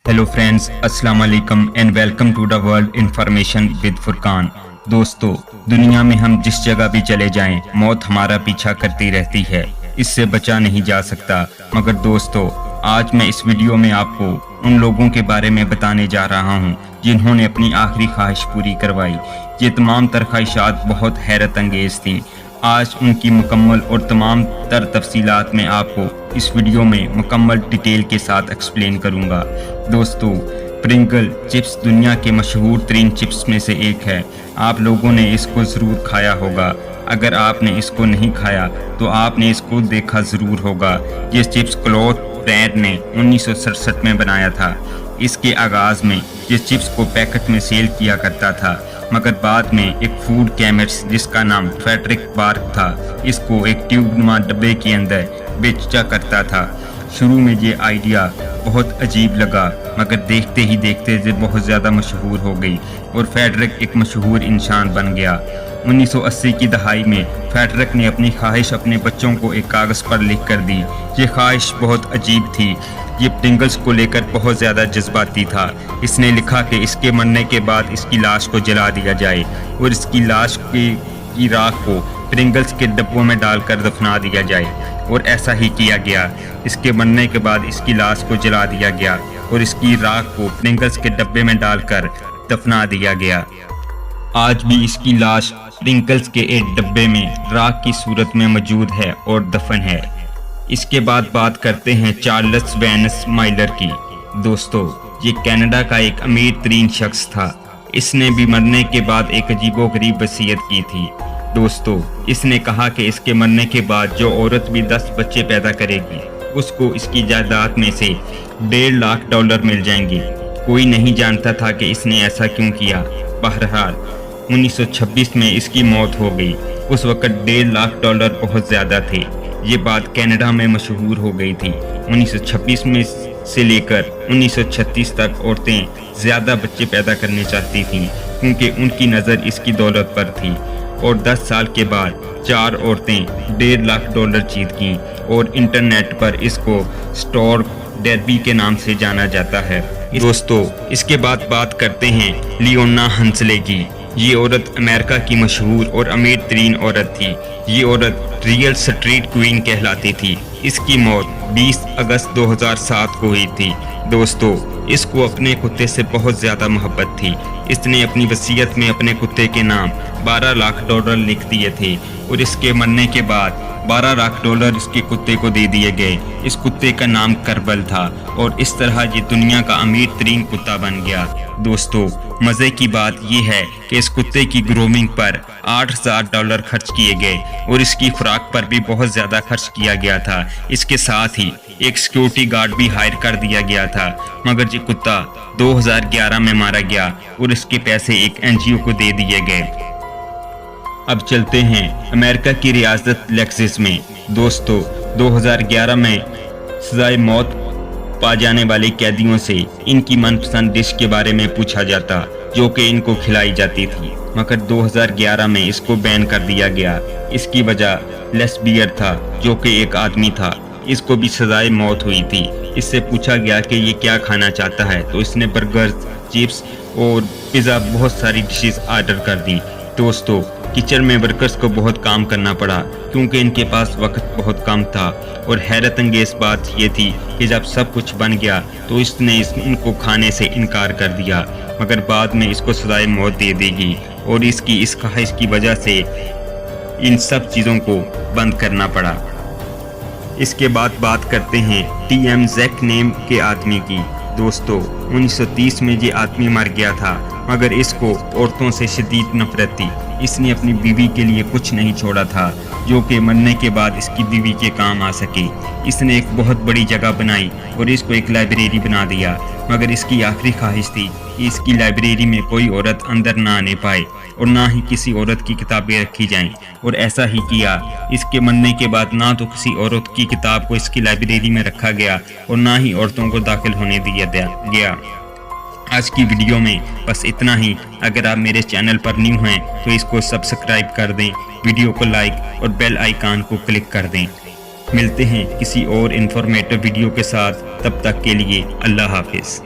Hello friends, अस्सलाम वालेकुम and welcome to the world information with Furqan. दोस्तों, दुनिया में हम जिस जगह भी चले जाएं, मौत हमारा पीछा करती रहती है, इससे बचा नहीं जा सकता। मगर दोस्तों, आज मैं इस वीडियो में आपको उन लोगों के बारे में बताने जा रहा हूं जिन्होंने अपनी आखिरी ख्वाहिश पूरी करवाई। ये तमाम तर ख्वाहिशात बहुत हैरत अंगेज थी। आज उनकी मुकम्मल और तमाम तर तफसीलात मैं आपको इस वीडियो में मुकम्मल डिटेल के साथ एक्सप्लेन करूंगा। दोस्तों, प्रिंगल चिप्स दुनिया के मशहूर तरीन चिप्स में से एक है। आप लोगों ने इसको ज़रूर खाया होगा। अगर आपने इसको नहीं खाया तो आपने इसको देखा ज़रूर होगा। ये चिप्स क्लॉथ ब्रांड ने 1967 में बनाया था। इसके आगाज़ में ये चिप्स को पैकेट में सेल किया करता था, मगर बाद में एक फूड केमिस्ट जिसका नाम फ्रेडरिक बार्क था, इसको एक ट्यूबनुमा डब्बे के अंदर बेचा करता था। शुरू में ये आइडिया बहुत अजीब लगा, मगर देखते ही देखते ये बहुत ज़्यादा मशहूर हो गई और फ्रेडरिक एक मशहूर इंसान बन गया। 1980 की दहाई में फ्रेडरिक ने अपनी ख्वाहिश अपने बच्चों को एक कागज़ पर लिख कर दी। ये ख्वाहिश बहुत अजीब थी। ये प्रिंगल्स को लेकर बहुत ज़्यादा जज्बाती था। इसने लिखा कि इसके मरने के बाद इसकी लाश को जला दिया जाए और इसकी लाश की राख को प्रिंगल्स के डब्बों में डालकर दफना दिया जाए, और ऐसा ही किया गया। इसके मरने के बाद इसकी लाश को जला दिया गया और इसकी राख को प्रिंगल्स के डब्बे में डालकर दफना दिया गया। आज भी इसकी लाश प्रिंगल्स के एक डब्बे में राख की सूरत में मौजूद है और दफन है। इसके बाद बात करते हैं चार्ल्स वेनस माइलर की। दोस्तों, ये कनाडा का एक अमीर तरीन शख्स था। इसने भी मरने के बाद एक अजीबोगरीब वसीयत की थी। दोस्तों, इसने कहा कि इसके मरने के बाद जो औरत भी 10 बच्चे पैदा करेगी उसको इसकी जायदाद में से $1.5 लाख मिल जाएंगे। कोई नहीं जानता था कि इसने ऐसा क्यों किया। बहरहाल 1926 में इसकी मौत हो गई। उस वक्त $1.5 लाख बहुत ज़्यादा थे। ये बात कनाडा में मशहूर हो गई थी। 1926 में से लेकर 1936 तक औरतें ज़्यादा बच्चे पैदा करने चाहती थीं, क्योंकि उनकी नज़र इसकी दौलत पर थी। और 10 साल के बाद 4 औरतें $1.5 लाख जीत गईं और इंटरनेट पर इसको स्टॉर्क डर्बी के नाम से जाना जाता है। दोस्तों, इसके बाद बात करते हैं लियोना हंसले की। ये औरत अमेरिका की मशहूर और अमीर तरीन औरत थी। ये औरत रियल स्ट्रीट क्वीन कहलाती थी। इसकी मौत 20 अगस्त 2007 को हुई थी। दोस्तों, इसको अपने कुत्ते से बहुत ज़्यादा मोहब्बत थी। इसने अपनी वसीयत में अपने कुत्ते के नाम $12 लाख लिख दिए थे और इसके मरने के बाद $12 लाख इसके कुत्ते को दे दिए गए। इस कुत्ते का नाम करबल था और इस तरह ये दुनिया का अमीर तरीन कुत्ता बन गया। दोस्तों, मज़े की बात यह है कि इस कुत्ते की ग्रूमिंग पर $8,000 खर्च किए गए और इसकी खुराक पर भी बहुत ज़्यादा खर्च किया गया था। इसके साथ ही एक सिक्योरिटी गार्ड भी हायर कर दिया गया था, मगर ये कुत्ता 2011 में मारा गया और इसके पैसे एक NGO को दे दिए गए। अब चलते हैं अमेरिका की रियासत लेक्सिस में। दोस्तों, 2011 में सजाए मौत पा जाने वाले कैदियों से इनकी मनपसंद डिश के बारे में पूछा जाता, जो कि इनको खिलाई जाती थी, मगर 2011 में इसको बैन कर दिया गया। इसकी वजह लेस्बियन था, जो कि एक आदमी था। इसको भी सजाए मौत हुई थी। इससे पूछा गया कि ये क्या खाना चाहता है, तो इसने बर्गर, चिप्स और पिज़्ज़ा बहुत सारी डिशेस ऑर्डर कर दी। दोस्तों, किचन में वर्कर्स को बहुत काम करना पड़ा, क्योंकि इनके पास वक्त बहुत कम था। और हैरत अंगेज बात ये थी कि जब सब कुछ बन गया तो इसने इनको खाने से इनकार कर दिया, मगर बाद में इसको सजाए मौत दे देगी और इसकी इस ख्वाहिश की वजह से इन सब चीज़ों को बंद करना पड़ा। इसके बाद बात करते हैं TM जैक नेम के आदमी की। दोस्तों, 1930 में ये आदमी मर गया था, मगर इसको औरतों से शदीद नफरत थी। इसने अपनी बीवी के लिए कुछ नहीं छोड़ा था, जो कि मरने के बाद इसकी बीवी के काम आ सके। इसने एक बहुत बड़ी जगह बनाई और इसको एक लाइब्रेरी बना दिया, मगर इसकी आखिरी ख्वाहिश थी कि इसकी लाइब्रेरी में कोई औरत अंदर ना आने पाए और ना ही किसी औरत की किताबें रखी जाएं, और ऐसा ही किया। इसके मरने के बाद ना तो किसी औरत की किताब को इसकी लाइब्रेरी में रखा गया और ना ही औरतों को दाखिल होने दिया गया। आज की वीडियो में बस इतना ही। अगर आप मेरे चैनल पर न्यू हैं तो इसको सब्सक्राइब कर दें, वीडियो को लाइक और बेल आइकन को क्लिक कर दें। मिलते हैं किसी और इन्फॉर्मेटिव वीडियो के साथ, तब तक के लिए अल्लाह हाफिज़।